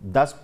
10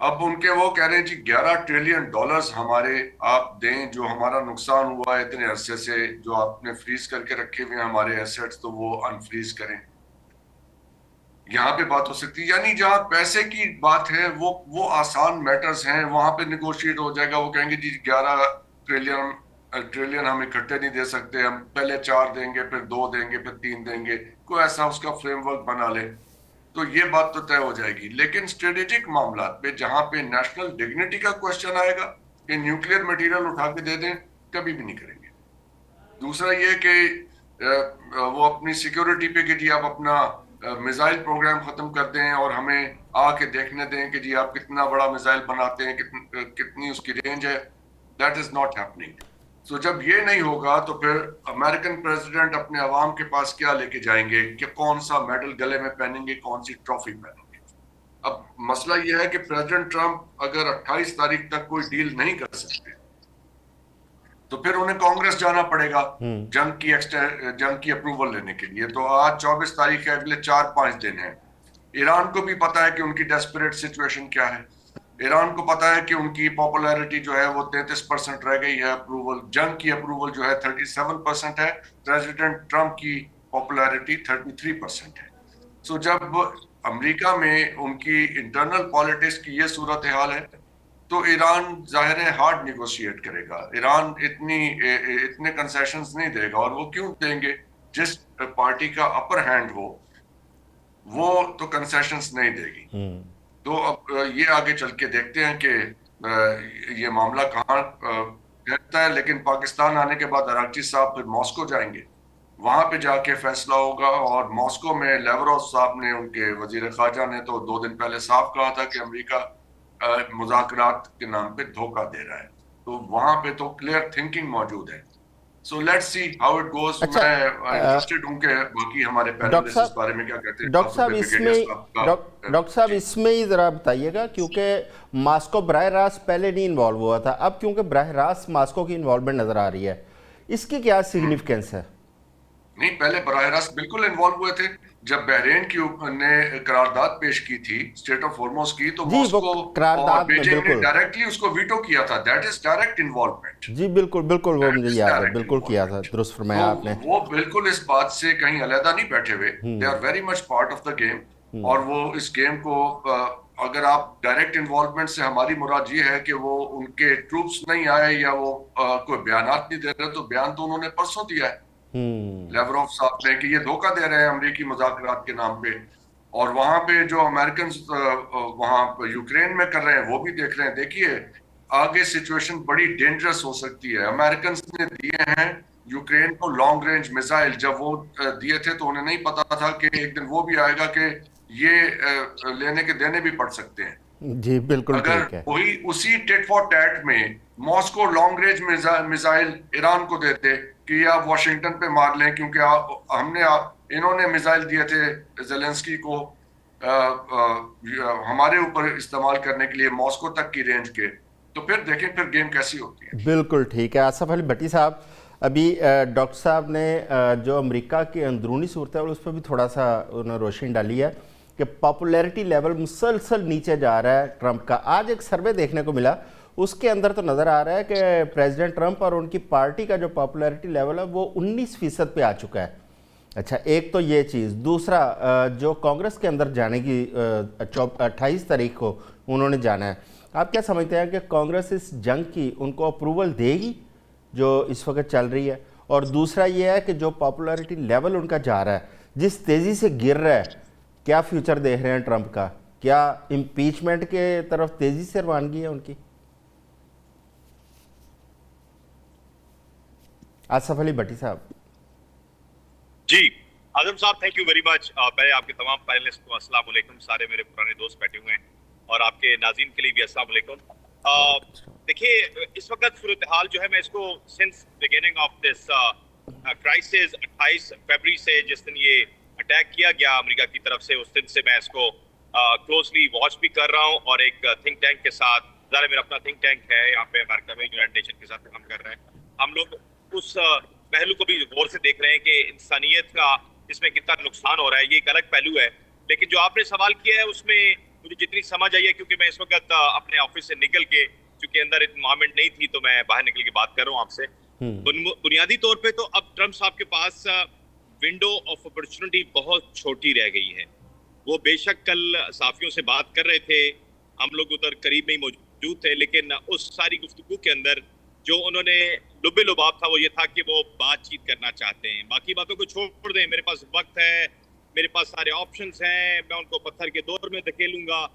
اب ان کے وہ کہہ رہے ہیں جی $11 ٹریلین ہمارے آپ دیں، جو ہمارا نقصان ہوا ہے اتنے عرصے سے، جو آپ نے فریز کر کے رکھے ہوئے ہیں ہمارے ایسٹس، تو وہ انفریز کریں. یہاں پہ بات ہو سکتی ہے. یعنی جہاں پیسے کی بات ہے وہ آسان میٹرز ہیں، وہاں پہ نیگوشیٹ ہو جائے گا. وہ کہیں گے جی 11 ٹریلین ہم اکٹھے نہیں دے سکتے، ہم پہلے 4 دیں گے، پھر 2 دیں گے، پھر 3 دیں گے. کوئی ایسا اس کا فریم ورک بنا لے تو یہ بات تو طے ہو جائے گی. لیکن اسٹریٹجک معاملات پہ جہاں پہ نیشنل ڈگنیٹی کا کوشچن آئے گا کہ نیوکلیر مٹیریل اٹھا کے دے دیں، کبھی بھی نہیں کریں گے. دوسرا یہ کہ وہ اپنی سیکیورٹی پہ کہ جی آپ اپنا میزائل پروگرام ختم کر دیں اور ہمیں آ کے دیکھنے دیں کہ جی آپ کتنا بڑا میزائل بناتے ہیں، کتنی اس کی رینج ہے. That is not happening. So جب یہ نہیں ہوگا تو پھر امریکن پریزیڈنٹ اپنے عوام کے پاس کیا لے کے جائیں گے کہ کون سا میڈل گلے میں پہنیں گے، کون سی ٹرافی پہنیں گے. اب مسئلہ یہ ہے کہ پریزیڈنٹ ٹرمپ اگر 28 تاریخ تک کوئی ڈیل نہیں کر سکتے تو پھر انہیں کانگریس جانا پڑے گا جنگ کی اپروول لینے کے لیے. تو آج 24 تاریخ ہے، اگلے 4-5 دن ہیں. ایران کو بھی پتا ہے کہ ان کی ڈیسپریٹ سچویشن کیا ہے. ایران کو پتا ہے کہ ان کی پاپولیرٹی جو ہے وہ 33% رہ گئی ہے. اپروول، جنگ کی اپروول جو ہے 37% ہے. پریزیڈنٹ ٹرمپ کی پاپولیرٹی 33% ہے. سو جب امریکہ میں ان کی انٹرنل پالیٹکس کی یہ صورتحال ہے تو ایران ظاہر ہے ہارڈ نیگوشیٹ کرے گا. ایران اتنے کنسیشنز نہیں دے گا. اور وہ کیوں دیں گے؟ جس پارٹی کا اپر ہینڈ ہو وہ تو کنسیشنز نہیں دے گی. تو اب یہ آگے چل کے دیکھتے ہیں کہ یہ معاملہ کہاں رہتا ہے. لیکن پاکستان آنے کے بعد اراغچی صاحب پھر ماسکو جائیں گے، وہاں پہ جا کے فیصلہ ہوگا. اور ماسکو میں لیوروف صاحب نے، ان کے وزیر خارجہ نے تو 2 دن پہلے صاف کہا تھا کہ امریکہ مذاکرات کے نام پہ دھوکہ دے رہا ہے. تو وہاں پہ تو کلیئر تھنکنگ موجود ہے. So let's see how it goes. اچھا میں انٹرسٹڈ ہوں کہ باقی ہمارے ڈاکٹر پینلسٹ اس بارے میں کیا کہتے ہیں. ڈاکٹر صاحب اس میں ڈاکٹر صاحب اس میں ہی ذرا بتائیے گا، کیونکہ ماسکو براہ راست پہلے نہیں انوالو ہوا تھا، اب کیونکہ براہ راست ماسکو کی انوالومنٹ نظر آ رہی ہے، اس کی کیا سگنیفیکنس ہے؟ نہیں، پہلے براہ راست بالکل انوالو ہوئے تھے. جب بحرین کی نے قرارداد پیش کی تھی اسٹریٹ آف ہارموز کی، تو جی وہ ماسکو اور قرارداد میں بیجنگ نے بالکل، ڈائریکٹلی اس کو ویٹو کیا تھا. That is direct involvement. جی بالکل بالکل، وہ دیٹ مجھے از یاد ہے، ڈائریکٹ بالکل کیا تھا، انوالومنٹ. درست تو فرمایا آپ نے. وہ بالکل اس بات سے کہیں علیحدہ نہیں بیٹھے ہوئے. They are very much part of the game. اور وہ اس گیم کو اگر آپ ڈائریکٹ انوالومنٹ سے ہماری مراد یہ ہے کہ وہ ان کے ٹروپس نہیں آئے یا وہ کوئی بیانات نہیں دے رہے، تو بیان تو انہوں نے پرسوں دیا ہے لیوروف صاحب نے کہ یہ دھوکہ دے رہے ہیں امریکی مذاکرات کے نام پہ. اور وہاں پہ جو امریکنز وہاں یوکرین میں کر رہے ہیں وہ بھی دیکھ رہے ہیں. دیکھیے آگے سچویشن بڑی ڈینجرس ہو سکتی ہے. امریکنز نے دیے ہیں یوکرین کو لانگ رینج میزائل. جب وہ دیے تھے تو انہیں نہیں پتا تھا کہ ایک دن وہ بھی آئے گا کہ یہ لینے کے دینے بھی پڑ سکتے ہیں. جی بالکل اگر ٹھیک ہے. وہی اسی ٹیٹ فار ٹیٹ میں Moscow long range missile Iran کو دیتے کہ یہ آپ واشنگٹن پہ مار لیں، کیونکہ انہوں نے میزائل دیے تھے زیلنسکی کو ہمارے اوپر استعمال کرنے کے لیے ماسکو تک کی رینج کے، تو پھر دیکھیں پھر گیم کیسی ہوتی ہے. بالکل ٹھیک ہے. آصف علی بھٹی صاحب، ابھی ڈاکٹر صاحب نے جو امریکہ کے اندرونی صورتحال اس پہ بھی تھوڑا سا انہوں نے روشنی ڈالی ہے کہ پاپولیرٹی لیول مسلسل نیچے جا رہا ہے ٹرمپ کا. آج ایک سروے دیکھنے کو ملا، اس کے اندر تو نظر آ رہا ہے کہ پریزیڈنٹ ٹرمپ اور ان کی پارٹی کا جو پاپولیرٹی لیول ہے وہ 19% پہ آ چکا ہے. اچھا، ایک تو یہ چیز. دوسرا جو کانگریس کے اندر جانے کی 28 تاریخ کو انہوں نے جانا ہے، آپ کیا سمجھتے ہیں کہ کانگریس اس جنگ کی ان کو اپروول دے گی جو اس وقت چل رہی ہے؟ اور دوسرا یہ ہے کہ جو پاپولیرٹی لیول ان کا جا رہا ہے، جس تیزی سے گر رہا ہے، کیا فیوچر دیکھ رہے ہیں ٹرمپ کا؟ کیا امپیچمنٹ کے طرف تیزی سے روانگی ہے ان کی؟ آصف علی بھٹی صاحب. جی اعظم صاحب، تھینک یو ویری مچ. پہلے آپ کے تمام پینلسٹ کو السلام علیکم. سارے میرے پرانے دوست بیٹھے ہوئے ہیں اور آپ کے ناظرین کے لیے بھی السلام علیکم. دیکھیے اس وقت صورتحال جو ہے، میں اس کو since beginning of this crisis 28 فروری سے جس دن یہ اٹیک کیا گیا امریکہ کی طرف سے، اس دن سے میں اس کو کلوزلی واچ بھی کر رہا ہوں. اور ایک تھنک ٹینک کے ساتھ، ظاہر میرا اپنا تھنک ٹینک ہے یہاں پہ امریکہ میں، یونائیٹڈ نیشن کے ساتھ کام کر رہے ہیں. ہم لوگ اس پہلو کو بھی غور سے دیکھ رہے ہیں کہ انسانیت کا اس میں کتنا نقصان ہو رہا ہے. یہ ایک الگ پہلو ہے. لیکن جو آپ نے سوال کیا ہے اس میں مجھے جتنی سمجھ آئی ہے, کیونکہ میں اس وقت اپنے آفس سے نکل کے, چونکہ اندر انوائرمنٹ نہیں تھی تو میں باہر نکل کے بات کر رہا ہوں آپ سے. بنیادی طور پہ تو اب ٹرمپ صاحب کے پاس ونڈو آف اپرچونٹی بہت چھوٹی رہ گئی ہے. وہ بے شک کل صحافیوں سے بات کر رہے تھے, ہم لوگ ادھر قریب میں ہی موجود تھے, لیکن اس ساری گفتگو کے اندر جو انہوں نے لب لباب تھا وہ یہ تھا کہ وہ بات چیت کرنا چاہتے ہیں. باقی باتوں کو چھوڑ دیں, میرے پاس وقت ہے, میرے پاس سارے آپشنز ہیں, میں ان کو پتھر کے دور میں دھکیلوں گا,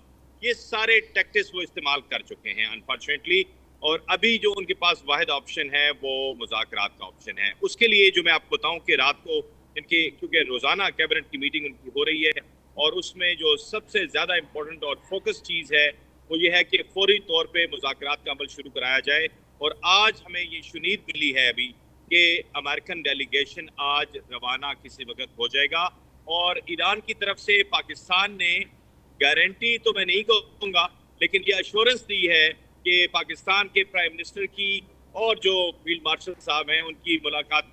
یہ سارے ٹیکٹکس وہ استعمال کر چکے ہیں انفارچونیٹلی. اور ابھی جو ان کے پاس واحد آپشن ہے وہ مذاکرات کا آپشن ہے. اس کے لیے جو میں آپ کو بتاؤں کہ رات کو ان کی, کیونکہ روزانہ کیبنٹ کی میٹنگ ان کی ہو رہی ہے, اور اس میں جو سب سے زیادہ امپورٹنٹ اور فوکس چیز ہے وہ یہ ہے کہ فوری طور پہ مذاکرات کا عمل شروع کرایا جائے. اور آج ہمیں یہ شنید ملی ہے ابھی کہ امریکن ڈیلیگیشن آج روانہ کسی وقت ہو جائے گا. اور ایران کی طرف سے پاکستان نے گارنٹی تو میں نہیں کہوں گا, لیکن یہ ایشورنس دی ہے کہ پاکستان کے پرائم منسٹر کی اور جو فیلڈ مارشل صاحب ہیں ان کی ملاقات,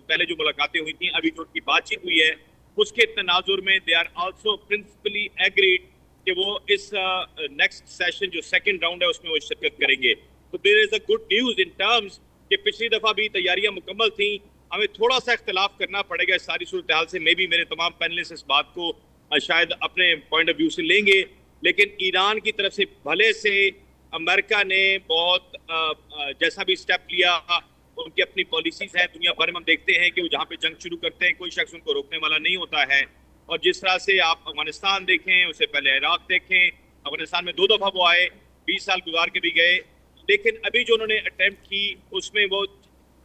پہلے جو ملاقاتیں ہوئی تھیں, ابھی جو ان کی بات چیت ہوئی ہے اس کے تناظر میں they are also principally agreed کہ وہ اس نیکسٹ سیشن جو سیکنڈ راؤنڈ ہے اس میں وہ شرکت کریں گے. تو there is a good news in terms کہ پچھلی دفعہ بھی تیاریاں مکمل تھیں, ہمیں تھوڑا سا اختلاف کرنا پڑے گا اس ساری صورتحال سے. میں بھی میرے تمام پینلسٹ اس بات کو شاید اپنے پوائنٹ آف ویو سے لیں گے, لیکن ایران کی طرف سے بھلے سے امریکہ نے بہت جیسا بھی سٹیپ لیا, ان کی اپنی پالیسیز ہیں, دنیا بھر میں ہم دیکھتے ہیں کہ وہ جہاں پہ جنگ شروع کرتے ہیں کوئی شخص ان کو روکنے والا نہیں ہوتا ہے. اور جس طرح سے آپ افغانستان دیکھیں, اس سے پہلے عراق دیکھیں, افغانستان میں 2 دفعہ وہ آئے, 20 سال گزار کے بھی گئے, لیکن ابھی جو انہوں نے اٹیمپٹ کی اس میں وہ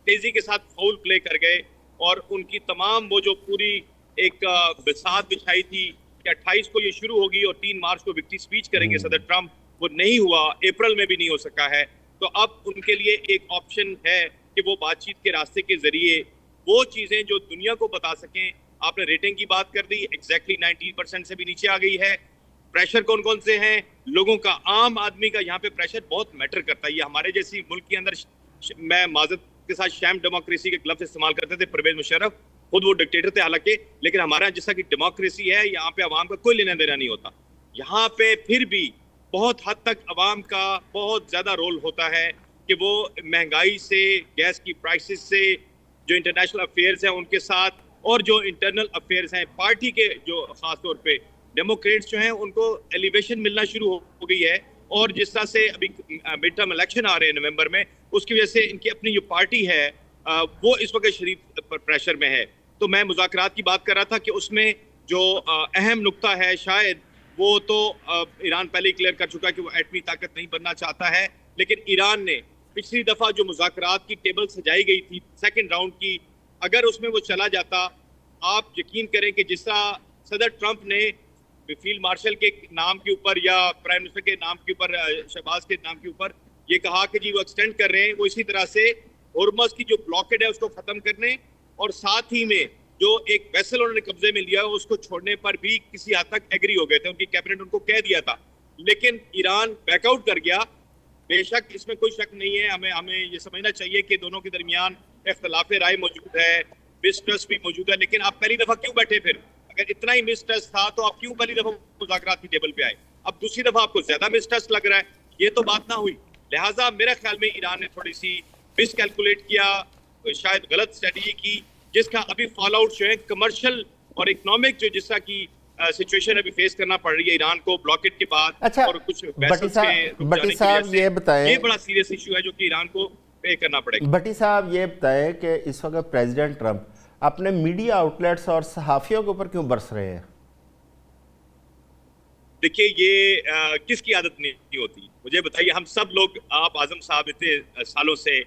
تیزی کے ساتھ فاؤل پلے کر گئے. اور ان کی تمام وہ جو پوری ایک بساط بچھائی تھی کہ 28 کو یہ شروع ہوگی اور 3 مارچ کو وکٹری سپیچ کریں گے صدر ٹرمپ, وہ نہیں ہوا, اپریل میں بھی نہیں ہو سکا ہے. تو اب ان کے لیے ایک آپشن ہے کہ وہ بات چیت کے راستے کے ذریعے وہ چیزیں جو دنیا کو بتا سکیں. آپ نے ریٹنگ کی بات کر دی, ایگزیکٹلی 19% سے بھی نیچے آ گئی ہے. پریشر کون کون سے ہیں لوگوں کا, عام آدمی کا یہاں پہ پریشر بہت میٹر کرتا ہے. یہ ہمارے جیسی ملک کے اندر, میں معذرت کے ساتھ شیم ڈیموکریسی کے لفظ استعمال کرتے تھے پرویز مشرف, خود وہ ڈکٹیٹر تھے حالانکہ, لیکن ہمارا جیسا کہ ڈیموکریسی ہے یہاں پہ عوام کا کوئی لینا دینا نہیں ہوتا. یہاں پہ پھر بھی بہت حد تک عوام کا بہت زیادہ رول ہوتا ہے کہ وہ مہنگائی سے, گیس کی پرائسز سے, جو انٹرنیشنل افیئرز ہیں ان کے ساتھ, اور جو انٹرنل افیئرز ہیں پارٹی کے, جو خاص طور پہ ڈیموکریٹس جو ہیں ان کو ایلیویشن ملنا شروع ہو گئی ہے. اور جس طرح سے ابھی مڈ ٹرم الیکشن آ رہے ہیں نومبر میں, اس کی وجہ سے ان کی اپنی جو پارٹی ہے وہ اس وقت شدید پریشر میں ہے. تو میں مذاکرات کی بات کر رہا تھا کہ اس میں جو اہم نقطہ ہے شاید وہ تو ایران پہلے ہی کلیئر کر چکا کہ وہ ایٹمی طاقت نہیں بننا چاہتا ہے, لیکن ایران نے پچھلی دفعہ جو مذاکرات کی ٹیبل سجائی گئی تھی سیکنڈ راؤنڈ کی, اگر اس میں وہ چلا جاتا, آپ یقین کریں کہ جس طرح صدر ٹرمپ نے فیلڈ مارشل کے نام کے اوپر یا پرائم منسٹر کے نام کے اوپر, شہباز کے نام کے اوپر یہ کہا کہ جی وہ ایکسٹینڈ کر رہے ہیں, وہ اسی طرح سے ہرمز کی جو بلاکیڈ ہے اس کو ختم کرنے, اور ساتھ ہی میں جو ایک ویسل انہوں نے قبضے میں لیا اس کو چھوڑنے پر بھی کسی حد تک ایگری ہو گئے تھے. ان کی کیبنٹ ان کو کہہ دیا تھا, لیکن ایران بیک آؤٹ کر گیا. بے شک اس میں کوئی شک نہیں ہے, ہمیں یہ سمجھنا چاہیے کہ دونوں کے درمیان اختلاف رائے موجود ہے, مسٹرسٹ بھی موجود ہے, لیکن آپ پہلی دفعہ کیوں بیٹھے پھر؟ اگر اتنا ہی مسٹرسٹ تھا تو آپ کیوں پہلی دفعہ مذاکرات کی ٹیبل پہ آئے؟ اب دوسری دفعہ آپ کو زیادہ مسٹرسٹ لگ رہا ہے, یہ تو بات نہ ہوئی. لہٰذا میرے خیال میں ایران نے تھوڑی سی مس کیلکولیٹ کیا, شاید غلط اسٹریٹجی کی, جس کا ابھی فال آؤٹ جو ہے کمرشل اور اکنامک جو جس طرح کی سچویشن ابھی فیس کرنا پڑ رہی ہے ایران کو بلاکیٹ کے بعد, اچھا اور کچھ بٹی صاحب یہ بتائیں, یہ بڑا سیریس ایشو ہے جو کہ ایران کو پے کرنا پڑے گا. بٹی صاحب یہ بتائیں کہ اس وقت پریزیڈنٹ ٹرمپ اپنے میڈیا آؤٹ لیٹس اور صحافیوں کے اوپر کیوں برس رہے ہیں؟ دیکھیے یہ کس کی عادت نہیں ہوتی, مجھے بتائیے. ہم سب لوگ, آپ اعظم صاحب اتنے سالوں سے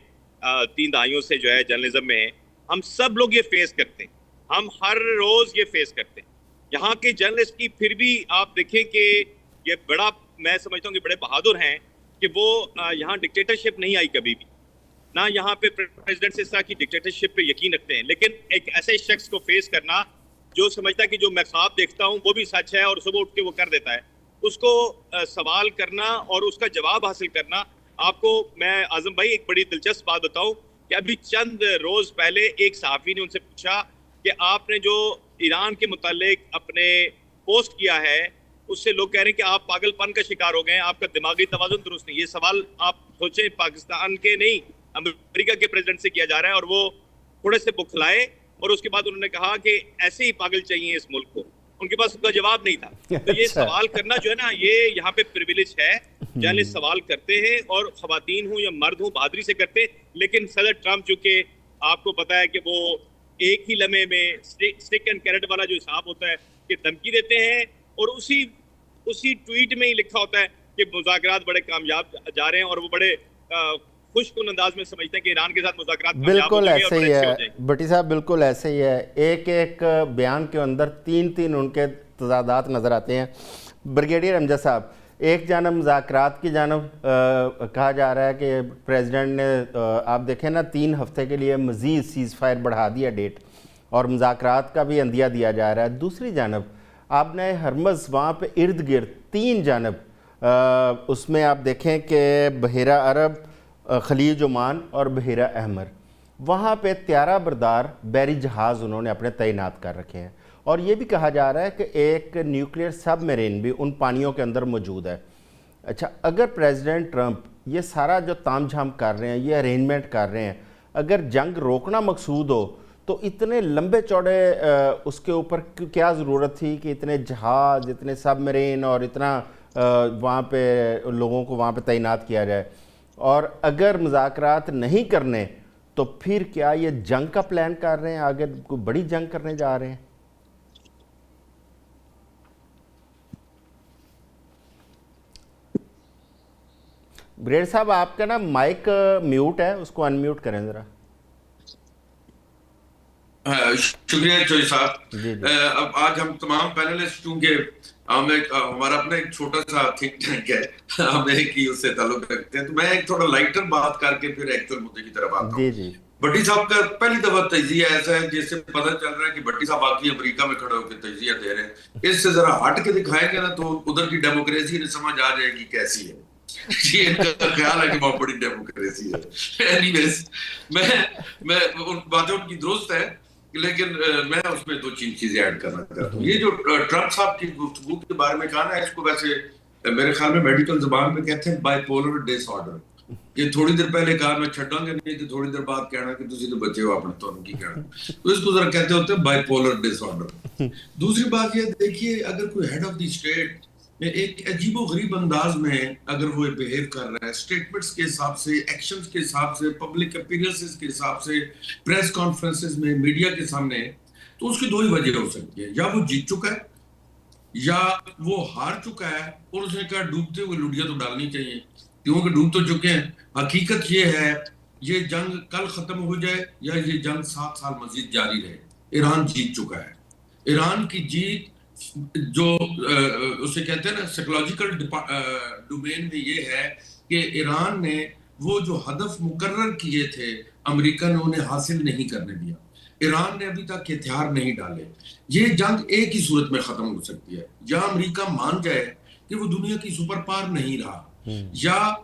3 دہائیوں سے جو ہے جرنلزم میں ہیں, ہم سب لوگ یہ فیس کرتے ہیں, ہم ہر روز یہ فیس کرتے ہیں. یہاں کے جرنلسٹ کی پھر بھی آپ دیکھیں کہ یہ بڑا, میں سمجھتا ہوں کہ بڑے بہادر ہیں کہ وہ یہاں ڈکٹیٹرشپ نہیں آئی کبھی بھی, نہ یہاں پہ پریزیڈنٹ سے اس طرح کی ڈکٹیٹرشپ پہ یقین رکھتے ہیں. لیکن ایک ایسے شخص کو فیس کرنا جو سمجھتا ہے کہ جو میں خواب دیکھتا ہوں وہ بھی سچ ہے اور صبح اٹھ کے وہ کر دیتا ہے, اس کو سوال کرنا اور اس کا جواب حاصل کرنا. آپ کو میں اعظم بھائی ایک بڑی دلچسپ بات بتاؤں کہ ابھی چند روز پہلے ایک صحافی نے ان سے پوچھا کہ آپ نے جو ایران کے متعلق اپنے پوسٹ کیا ہے اس سے لوگ کہہ رہے ہیں کہ آپ پاگل پن کا شکار ہو گئے ہیں, آپ کا دماغی توازن درست نہیں. یہ سوال آپ سوچیں پاکستان کے نہیں امریکہ کے پریزیڈنٹ سے کیا جا رہا ہے, اور وہ تھوڑے سے بکھلائے, اور اس کے بعد انہوں نے کہا کہ ایسے ہی پاگل چاہیے اس ملک کو. ان کے پاس اس کا جواب نہیں تھا. تو یہ سوال کرنا جو ہے نا, یہ یہاں پہ پریویلیج ہے. جرنلسٹ سوال کرتے ہیں, اور خواتین ہوں یا مرد ہوں بہادری سے کرتے. لیکن صدر ٹرمپ چونکہ آپ کو پتا ہے کہ وہ ایک ہی لمحے میں سٹک اینڈ کیرٹ والا جو حساب ہوتا ہے کہ دھمکی دیتے ہیں, اور اسی ٹویٹ میں ہی لکھا ہوتا ہے کہ مذاکرات بڑے کامیاب جا رہے ہیں, اور وہ بڑے خوش کن انداز میں سمجھتے ہیں کہ ایران کے ساتھ مذاکرات کامیاب ہو جائیں گے اور بڑے اچھے ہو جائیں گے. بٹی صاحب بالکل ایسے ہی ہے. ایک بیان کے اندر تین ان کے تضادات نظر آتے ہیں. بریگیڈیئر امجد صاحب, ایک جانب مذاکرات کی جانب کہا جا رہا ہے کہ پریزیڈنٹ نے آپ دیکھیں نا 3 ہفتے کے لیے مزید سیز فائر بڑھا دیا ڈیٹ, اور مذاکرات کا بھی عندیہ دیا جا رہا ہے. دوسری جانب آپ نے ہرمز وہاں پہ ارد گرد 3 جانب اس میں آپ دیکھیں کہ بحیرہ عرب, خلیج عمان اور بحیرہ احمر, وہاں پہ طیارہ بردار بحری جہاز انہوں نے اپنے تعینات کر رکھے ہیں. اور یہ بھی کہا جا رہا ہے کہ ایک نیوکلیئر سب میرین بھی ان پانیوں کے اندر موجود ہے. اچھا, اگر پریزیڈنٹ ٹرمپ یہ سارا جو تام جھام کر رہے ہیں, یہ ارینجمنٹ کر رہے ہیں, اگر جنگ روکنا مقصود ہو تو اتنے لمبے چوڑے اس کے اوپر کیا ضرورت تھی کہ اتنے جہاز, اتنے سب میرین اور اتنا وہاں پہ لوگوں کو وہاں پہ تعینات کیا جائے؟ اور اگر مذاکرات نہیں کرنے تو پھر کیا یہ جنگ کا پلان کر رہے ہیں, آگے کوئی بڑی جنگ کرنے جا رہے ہیں؟ بریڈ صاحب آپ کا نا مائک میوٹ ہے, اس کو ان میوٹ کریں ذرا. شکریہ چوئی صاحب. جی اب آج ہم تمام پینلسٹ, چونکہ ہمارا اپنا ایک چھوٹا سا تھنک ٹینک ہے, ہم ایک ہی اس سے تعلق رکھتے ہیں, تو میں ایک تھوڑا لائٹر بات کر کے پھر ایکچوئل مدعے کی طرف آتا ہوں. جی بھٹی صاحب کا پہلی دفعہ تجزیہ ایسا ہے جس سے پتہ چل رہا ہے کہ بھٹی صاحب واقعی امریکہ میں کھڑے ہو کے تجزیہ دے رہے ہیں. اس سے ذرا ہٹ کے دکھائیں گے نا تو ادھر کی ڈیموکریسی نے سمجھ آ جائے گی کیسی ہے. یہ ان کا خیال ہے کہ بہت بڑی ڈیموکریسی ہے. اینی ویز میں ان باتیں ان کی درست ہے, لیکن میں اس میں 2-3 چیزیں ایڈ کرنا چاہتا ہوں. یہ جو ٹرمپ صاحب کی گفتگو کے بارے میں کہا نا, اس کو ویسے میرے خیال میں میڈیکل زبان میں کہتے ہیں بائی پولر ڈس آرڈر. کہ تھوڑی دیر پہلے کہا میں چھڈاں گا نہیں, تو تھوڑی دیر بعد کہنا کہ تسی تو بچے ہو اپنے تو کی کہنا. تو اس کو ذرا کہتے ہوتے ہیں بائی پولر ڈس آرڈر. دوسری بات یہ دیکھیے, اگر کوئی ہیڈ آف دی اسٹیٹ ایک عجیب و غریب انداز میں اگر وہ بہیو کر رہا ہے, اسٹیٹمنٹس کے حساب سے, ایکشنز کے حساب سے, پبلک اپیرنسز کے حساب سے, پریس کانفرنسز میں, میڈیا کے سامنے, تو اس کی 2 ہی وجہ ہو سکتی ہے. یا وہ جیت چکا ہے, یا وہ ہار چکا ہے, اور اس نے کہا ڈوبتے ہوئے لوڈیا تو ڈالنی چاہیے کیونکہ ڈوب تو چکے ہیں. حقیقت یہ ہے یہ جنگ کل ختم ہو جائے یا یہ جنگ 7 سال مزید جاری رہے, ایران جیت چکا ہے. ایران کی جیت جو اسے کہتے ہیں نا سائیکولوجیکل ڈومین میں یہ ہے کہ ایران نے وہ جو ہدف مقرر کیے تھے امریکہ نے انہیں حاصل نہیں کرنے دیا. ایران نے ابھی تک ہتھیار نہیں ڈالے. یہ جنگ ایک ہی صورت میں ختم ہو سکتی ہے, یا امریکہ مان جائے کہ وہ دنیا کی سپر پاور نہیں رہا, یا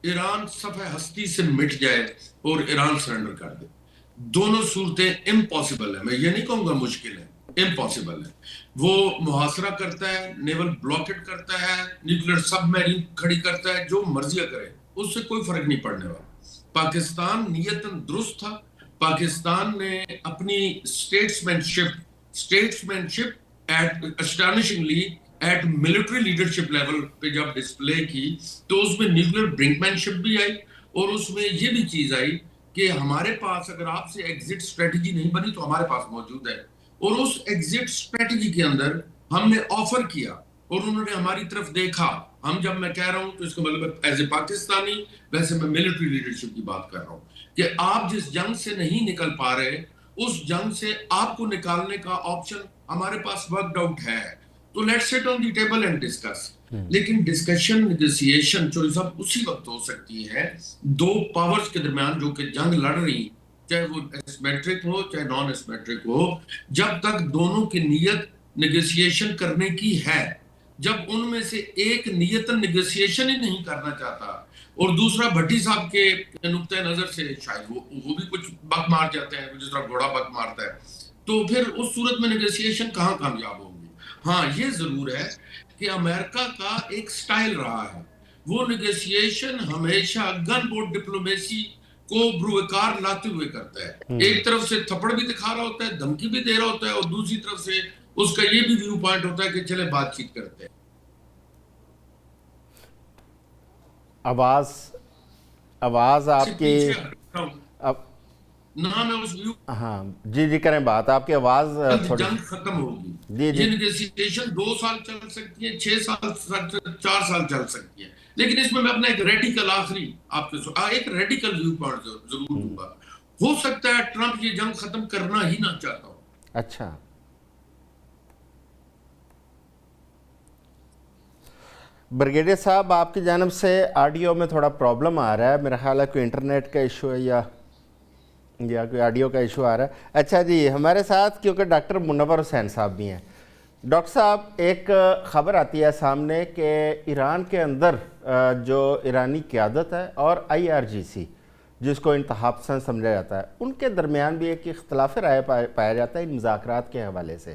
ایران صفحہ ہستی سے مٹ جائے اور ایران سرنڈر کر دے. دونوں صورتیں امپاسبل ہیں. میں یہ نہیں کہوں گا مشکل ہے, امپاسبل ہے. وہ محاصرہ کرتا ہے, نیول بلاکٹ کرتا ہے, نیوکلیر سب میرین کھڑی کرتا ہے, جو مرضی کرے, اس سے کوئی فرق نہیں پڑنے والا. پاکستان نیتاً درست تھا. پاکستان نے اپنی statesmanship at astonishingly at military leadership level پہ جب ڈسپلے کی, تو اس میں نیوکلیر برنکمینشپ بھی آئی, اور اس میں یہ بھی چیز آئی کہ ہمارے پاس اگر آپ سے ایگزٹ اسٹریٹجی نہیں بنی تو ہمارے پاس موجود ہے. اور اس ایگزٹ اسٹریٹجی کے اندر ہم نے آفر کیا اور انہوں نے ہماری طرف دیکھا. ہم جب میں کہہ رہا ہوں تو اس کا مطلب ایز اے پاکستانی, ویسے میں ملٹری لیڈرشپ کی بات کر رہا ہوں کہ آپ جس جنگ سے نہیں نکل پا رہے, اس جنگ سے آپ کو نکالنے کا آپشن ہمارے پاس ورکڈ آؤٹ ہے, تو لیٹس سٹ آن دی ٹیبل اینڈ ڈسکس. لیکن ڈسکشن نیگوسیشن جو سب اسی وقت ہو سکتی ہے 2 پاورز کے درمیان جو کہ جنگ لڑ رہی, چاہے وہ اسیمیٹرک ہو چاہے نان اسیمیٹرک ہو, جب تک دونوں کی نیت نیگوسیشن کرنے کی ہے. جب ان میں سے ایک نیتاً نیگوسیشن ہی نہیں کرنا چاہتا اور دوسرا بھٹی صاحب کے نقطۂ نظر سے شاید وہ بھی کچھ بک مار جاتے ہیں جس طرح گھوڑا بک مارتا ہے, تو پھر اس صورت میں نیگوسیشن کہاں کامیاب ہوگی. ہاں یہ ضرور ہے کہ امریکہ کا ایک سٹائل رہا ہے، وہ نیگوشیشن ہمیشہ گن بورڈ ڈپلومیسی کو بروکار لاتے ہوئے کرتا ہے. ایک طرف سے تھپڑ بھی دکھا رہا ہوتا ہے، دھمکی بھی دے رہا ہوتا ہے، اور دوسری طرف سے اس کا یہ بھی ویو پوائنٹ ہوتا ہے کہ چلے بات چیت کرتے ہیں. آواز آپ کی نہ میں اس ویو ہاں جی کریں بات، آپ کی آواز تھوڑی جنگ ختم ہوگی. جی یہ نیگوشیشن 2 سال چل سکتی ہے، 6 سال 4 سال چل سکتی ہے، لیکن اس میں اپنا ایک ریڈیکل آخری آپ کے ایک ریڈیکل ویو پوائنٹ ضرور دوں گا. ہو سکتا ہے ٹرمپ یہ جنگ ختم کرنا ہی نہ چاہتا ہو. اچھا، بریگیڈیئر صاحب آپ کی جانب سے آڈیو میں تھوڑا پرابلم آ رہا ہے، میرا خیال ہے کوئی انٹرنیٹ کا ایشو ہے یا کوئی آڈیو کا ایشو آ رہا ہے. اچھا جی، ہمارے ساتھ کیونکہ ڈاکٹر منور حسین صاحب بھی ہیں. ڈاکٹر صاحب، ایک خبر آتی ہے سامنے کہ ایران کے اندر جو ایرانی قیادت ہے اور IRGC جس کو انتہا پسند سمجھا جاتا ہے، ان کے درمیان بھی ایک اختلاف رائے پایا جاتا ہے ان مذاکرات کے حوالے سے.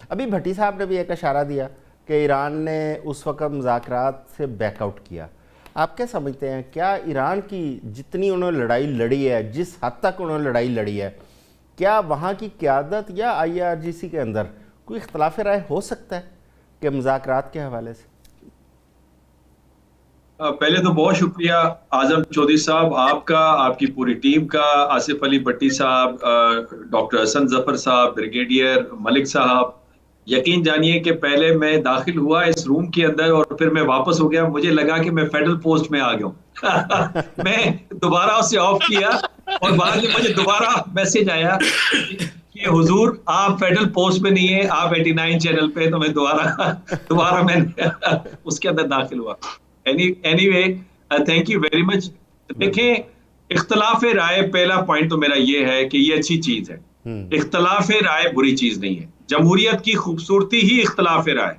ابھی بھٹی صاحب نے بھی ایک اشارہ دیا کہ ایران نے اس وقت مذاکرات سے بیک آؤٹ کیا. آپ کیا سمجھتے ہیں، کیا ایران کی جتنی انہوں نے لڑائی لڑی ہے، جس حد تک انہوں نے لڑائی لڑی ہے، کیا وہاں کی قیادت یا IRGC کے اندر کوئی اختلاف رائے ہو سکتا ہے کہ مذاکرات کے حوالے سے؟ پہلے تو بہت شکریہ اعظم چودھری صاحب، آپ کا، آپ کی پوری ٹیم کا، آصف علی بھٹی صاحب، ڈاکٹر حسن ظفر صاحب، بریگیڈیئر ملک صاحب. یقین جانیے کہ پہلے میں داخل ہوا اس روم کے اندر اور پھر میں واپس ہو گیا، مجھے لگا کہ میں فیڈرل پوسٹ میں آ گیا ہوں. میں دوبارہ اسے آف کیا اور بعد میں مجھے دوبارہ میسج آیا کہ حضور آپ فیڈرل پوسٹ میں نہیں ہیں، آپ 89 چینل پہ. تو میں دوبارہ میں اس کے اندر داخل ہوا. Any way thank you very much. دیکھیں، اختلاف رائے، پہلا پوائنٹ تو میرا یہ ہے کہ یہ اچھی چیز ہے. اختلاف رائے بری چیز نہیں ہے. جمہوریت کی خوبصورتی ہی اختلاف رائے،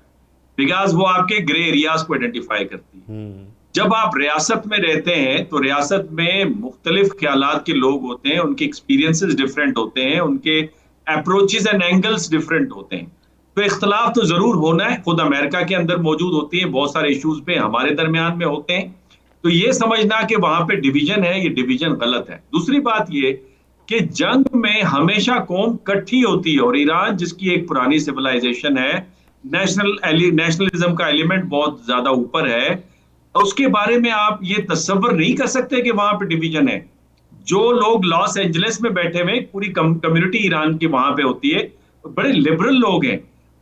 بیکاز وہ آپ کے گرے ایریاز کو آئیڈینٹیفائی کرتی ہے. جب آپ ریاست میں رہتے ہیں تو ریاست میں مختلف خیالات کے لوگ ہوتے ہیں، ان کے ایکسپیرینسز ڈفرینٹ ہوتے ہیں، ان کے اپروچز اینڈ اینگلز ڈفرینٹ ہوتے ہیں. تو اختلاف تو ضرور ہونا ہے، خود امریکہ کے اندر موجود ہوتی ہیں، بہت سارے ایشوز پہ ہمارے درمیان میں ہوتے ہیں. تو یہ سمجھنا کہ وہاں پہ ڈویژن ہے، یہ ڈویژن غلط ہے. دوسری بات یہ کہ جنگ میں ہمیشہ قوم کٹھی ہوتی ہے، اور ایران جس کی ایک پرانی سیولائزیشن ہے، نیشنلزم کا ایلیمنٹ بہت زیادہ اوپر ہے، اس کے بارے میں آپ یہ تصور نہیں کر سکتے کہ وہاں پہ ڈویژن ہے. جو لوگ لاس اینجلس میں بیٹھے ہوئے، پوری کمیونٹی ایران کی وہاں پہ ہوتی ہے، بڑے لبرل لوگ ہیں،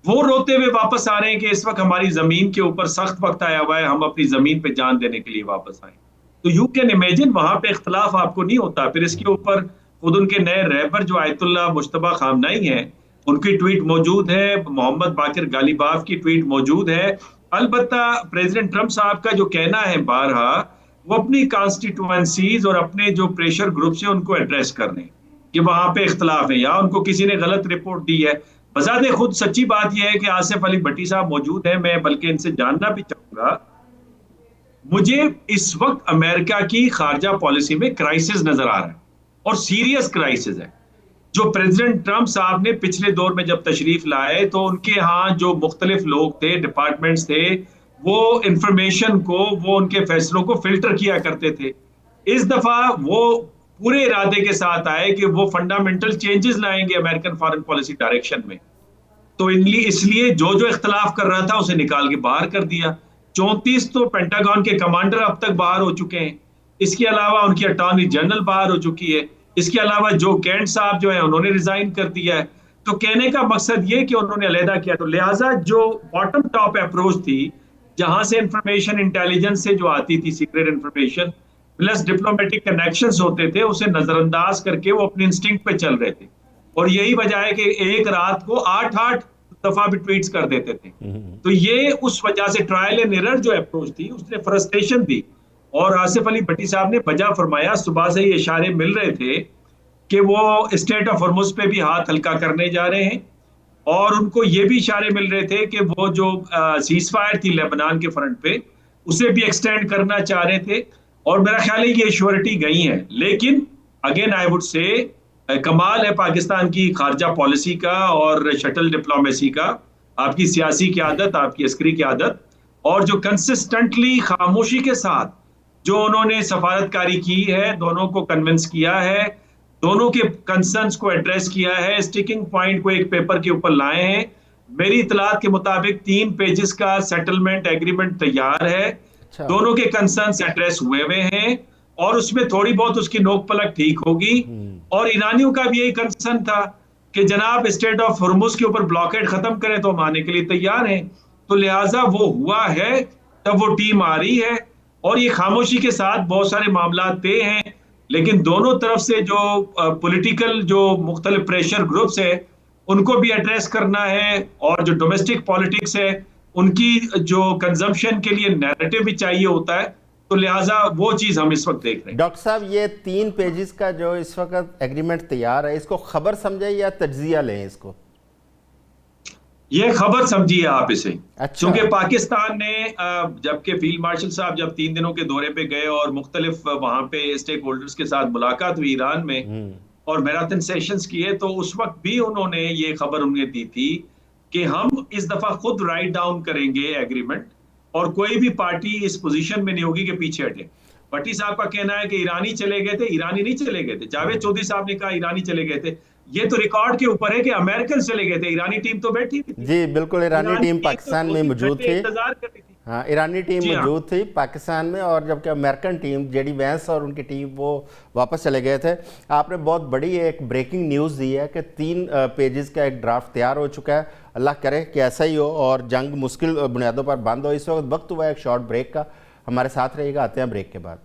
وہ روتے ہوئے واپس آ رہے ہیں کہ اس وقت ہماری زمین کے اوپر سخت وقت آیا ہوا ہے، ہم اپنی زمین پہ جان دینے کے لیے واپس آئیں. تو یو کین امیجن وہاں پہ اختلاف آپ کو نہیں ہوتا. پھر اس کے اوپر خود ان کے نئے رہبر جو آیت اللہ مجتبیٰ خامنائی ہیں، ان کی ٹویٹ موجود ہے، محمد باقر غالیباف کی ٹویٹ موجود ہے. البتہ پریزیڈنٹ ٹرمپ صاحب کا جو کہنا ہے بارہا، وہ اپنی کانسٹیٹوئنسیز اور اپنے جو پریشر گروپس ہیں ان کو ایڈریس کر رہے ہیں کہ وہاں پہ اختلاف ہے یا ان کو کسی نے غلط رپورٹ دی ہے. بذات خود سچی بات یہ ہے کہ آصف علی بھٹی صاحب موجود ہیں، میں بلکہ ان سے جاننا بھی چاہوں گا. مجھے اس وقت امریکہ کی خارجہ پالیسی میں کرائسس نظر آ رہا ہے، اور سیریس کرائسس ہے. جو پریزیڈنٹ ٹرمپ صاحب نے پچھلے دور میں جب تشریف لائے تو ان کے ہاں جو مختلف لوگ تھے، ڈپارٹمنٹس تھے، وہ انفارمیشن کو، وہ ان کے فیصلوں کو فلٹر کیا کرتے تھے. اس دفعہ وہ پورے ارادے کے ساتھ آئے کہ وہ فنڈامنٹل چینجز لائیں گے امریکن فارن پالیسی ڈائریکشن میں. تو اس لیے جو اختلاف کر رہا تھا اسے نکال کے باہر کر دیا. 34 تو پینٹاگون کے کمانڈر اب تک باہر ہو چکے ہیں. اس کے علاوہ ان کی اٹارنی جنرل باہر ہو چکی ہے. اس کے علاوہ جو کینٹ صاحب جو ہیں انہوں نے ریزائن کر دیا ہے. تو کہنے کا مقصد یہ کہ انہوں نے علیحدہ کیا. تو لہٰذا جو باٹم ٹاپ اپروچ تھی، جہاں سے انفارمیشن انٹیلیجنس سے جو آتی تھی، secret information plus diplomatic connections ہوتے تھے، اسے نظر انداز کر کے وہ اپنی انسٹنکٹ پہ چل رہے تھے. اور یہی وجہ ہے کہ ایک رات کو 8 دفعہ بھی ٹویٹس کر دیتے تھے. تو یہ اس وجہ سے ٹرائل اینڈ ایرر جو اپروچ تھی اس نے فرسٹریشن دی. اور آصف علی بھٹی صاحب نے بجا فرمایا، صبح سے یہ اشارے مل رہے تھے کہ وہ اسٹیٹ آف ہرمز پہ بھی ہاتھ ہلکا کرنے جا رہے ہیں، اور ان کو یہ بھی اشارے مل رہے تھے کہ وہ جو سیز فائر تھی لیبنان کے فرنٹ پہ اسے بھی ایکسٹینڈ کرنا چاہ رہے تھے. اور میرا خیال ہے یہ شیورٹی گئی ہیں. لیکن اگین آئی وڈ سے کمال ہے پاکستان کی خارجہ پالیسی کا اور شٹل ڈپلومیسی کا. آپ کی سیاسی قیادت, آپ کی عسکری قیادت, اور جو کنسسٹنٹلی خاموشی کے ساتھ جو انہوں نے سفارتکاری کی ہے, دونوں کو کنونس کیا ہے, دونوں کے کنسرنز کو ایڈریس کیا ہے, اسٹیکنگ پوائنٹ کو ایک پیپر کے اوپر لائے ہیں. میری اطلاعات کے مطابق 3 پیجز کا سیٹلمنٹ ایگریمنٹ تیار ہے, دونوں کے کنسرنز ایڈریس ہوئے ہیں, اور اس میں تھوڑی بہت اس کی نوک پلک ٹھیک ہوگی. اور ایرانیوں کا بھی یہی کنسرن تھا کہ جناب اسٹریٹ آف ہرمز کے اوپر بلاکیڈ ختم کریں تو ہم آنے کے لیے تیار ہیں. تو لہٰذا وہ ہوا ہے, تب وہ ٹیم آ رہی ہے, اور یہ خاموشی کے ساتھ بہت سارے معاملات طے ہیں. لیکن دونوں طرف سے جو پولیٹیکل جو مختلف پریشر گروپس ہیں ان کو بھی ایڈریس کرنا ہے, اور جو ڈومیسٹک پالیٹکس ہے ان کی جو کنزمپشن کے لیے نیریٹو بھی چاہیے ہوتا ہے. تو لہٰذا وہ چیز ہم اس وقت دیکھ رہے ہیں. ڈاکٹر صاحب, یہ 3 پیجز کا جو اس وقت ایگریمنٹ تیار ہے, اس کو خبر سمجھیں یا تجزیہ لیں اس کو؟ یہ خبر سمجھیے آپ اسے. اچھا. چونکہ پاکستان نے جبکہ فیلڈ مارشل صاحب جب 3 دنوں کے دورے پہ گئے اور مختلف وہاں پہ اسٹیک ہولڈرز کے ساتھ ملاقات ہوئی ایران میں اور میراتھن سیشنز کیے, تو اس وقت بھی انہوں نے یہ خبر انہیں دی تھی کہ ہم اس دفعہ خود رائٹ ڈاؤن کریں گے ایگریمنٹ, اور کوئی بھی پارٹی اس پوزیشن میں نہیں ہوگی کہ پیچھے ہٹے. بھٹی صاحب کا کہنا ہے کہ ایرانی چلے گئے تھے, ایرانی نہیں چلے گئے تھے. جاوید چودھری صاحب نے کہا ایرانی چلے گئے تھے. یہ تو ریکارڈ کے اوپر ہے کہ امریکن چلے گئے تھے, ایرانی ٹیم تو بیٹھی تھی. جی بالکل, ایرانی ٹیم پاکستان میں موجود تھی. انتظار کر رہی تھی. ہاں, ایرانی ٹیم موجود تھی پاکستان میں, اور جبکہ American team J D Vance اور ان کی ٹیم وہ واپس چلے گئے تھے. آپ نے بہت بڑی ایک بریکنگ نیوز دی ہے کہ 3 پیجز کا ایک ڈرافٹ تیار ہو چکا ہے. اللہ کرے کہ ایسا ہی ہو اور جنگ مشکل بنیادوں پر بند ہو. اس وقت ہوا ہے ایک شارٹ بریک کا, ہمارے ساتھ رہیے گا, آتے ہیں بریک کے بعد.